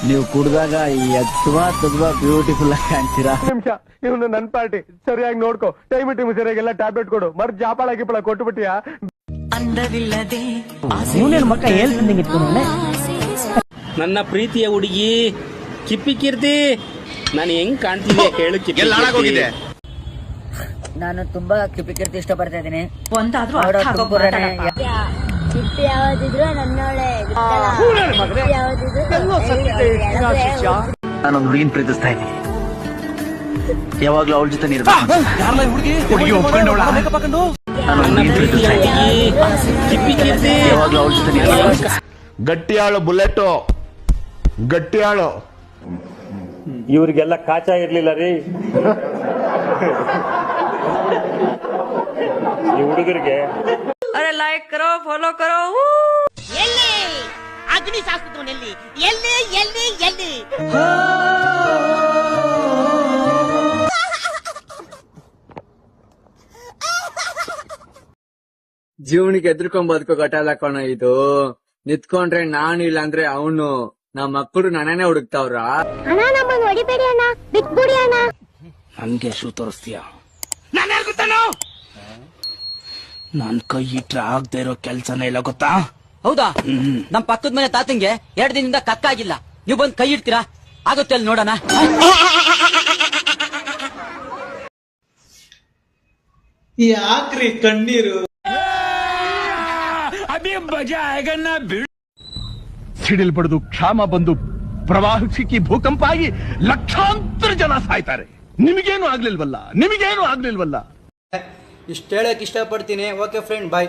ನೀವು ಕುಡ್ದಾಗ ಈ ತುಂಬಾ ಬ್ಯೂಟಿಫುಲ್ ಆಗಿ ಕಾಣ್ತೀರಾ. ನಿಮಿಷ, ಇವನು ನನ್ ಪಾರ್ಟಿ ಸರಿಯಾಗಿ ನೋಡ್ಕೋ. ಟೈಮ್ ಸರಿಯಾಗೆಲ್ಲ ಟ್ಯಾಬ್ಲೆಟ್ ಕೊಡು. ಮರ್ ಜಾಪಾಳ ಗಿಪ್ಪಳ ಕೊಟ್ಟುಬಿಟ್ಟಿಯಾ? ನನ್ನ ಪ್ರೀತಿಯ ಹುಡುಗಿ ಕಿಪ್ಪಿ ಕೀರ್ತಿ, ನಾನು ಹೆಂಗ್ ಕಾಣ್ತಿದ್ದೆ ಹೇಳು ಕಿಪ್ಪಿ? ನಾನು ತುಂಬಾ ಕಿಪ್ಪಿ ಕೀರ್ತಿ ಇಷ್ಟಪಡ್ತಾ ಇದ್ದೀನಿ. ಕಿಪ್ಪಿ ಯಾವ್ದಿದ್ರು ನನ್ನೋಳೆ, ನಾನೊಂದು ಹುಡುಗಿನ ಪ್ರೀತಿಸ್ತಾ ಇದ್ದೀನಿ. ಯಾವಾಗ್ಲೂ ಅವಳ ಜೊತೆ ಗಟ್ಟಿಯಾಳು ಬುಲೆಟ್, ಗಟ್ಟಿಯಾಳು. ಇವ್ರಿಗೆಲ್ಲ ಕಾಚಾ ಇರ್ಲಿಲ್ಲ ರೀ ಈ ಹುಡುಗರಿಗೆ. अरे लाइक करो, फॉलो करो. ಎಲ್ಲಿ ಅಗ್ನಿ ಶಾಸ್ತ್ರದಲ್ಲಿ ಎಲ್ಲಿ ಎಲ್ಲಿ ಎಲ್ಲಿ ಜೀವನಿಗೆ ಎದ್ರುಕೊಂಡ್ ಬದುಕೋ ಗಟ್ಟಲ್ಲ ಕಣ ಇದು. ನಿತ್ಕೊಂಡ್ರೆ ನಾನು ಇಲ್ಲ ಅಂದ್ರೆ ಅವನು. ನಮ್ಮ ಮಕ್ಕಳು ನನ್ನೇ ಹುಡುಕ್ತಾವ್ರ. ಅಣ್ಣ ನಮ್ಮನ್ನು ಹೊಡಿಬೇಡಿ ಅಣ್ಣ, ಬಿಟ್ಬಿಡಿ ಅಣ್ಣ. ನನ್ಗೆ ಶೂ ತೋರಿಸ್ತೀಯ? ನಾನು ಯಾರು ಗೊತ್ತಾನೋ? ನನ್ ಕೈ ಇಟ್ರೆ ಆಗದೆ ಇರೋ ಕೆಲ್ಸನೇ ಇಲ್ಲ ಗೊತ್ತಾ? ಹೌದಾ? ನಮ್ ಪಕ್ಕದ ಮನೆ ತಾತಂಗೆ 2 ದಿನದಿಂದ ಕಕ್ಕಾಗಿಲ್ಲ. ನೀವು ಬಂದ್ ಕೈ ಇಡ್ತೀರಾ? ಆಗುತ್ತೆ ಅಲ್ಲಿ ನೋಡೋಣ. ಯಾಕ್ರಿ ಕಣ್ಣೀರು? ಸಿಡಿಲ್ ಬಡಿದು ಕ್ಷಾಮ ಬಂದು ಪ್ರವಾಹ ಸಿಕ್ಕಿ ಭೂಕಂಪ ಆಗಿ ಲಕ್ಷಾಂತರ ಜನ ಸಾಯ್ತಾರೆ. ನಿಮಗೇನು ಆಗ್ಲಿಲ್ವಲ್ಲ. ಇಷ್ಟ ಹೇಳಕ್ ಇಷ್ಟಪಡ್ತೀನಿ. ಓಕೆ ಫ್ರೆಂಡ್, ಬಾಯ್.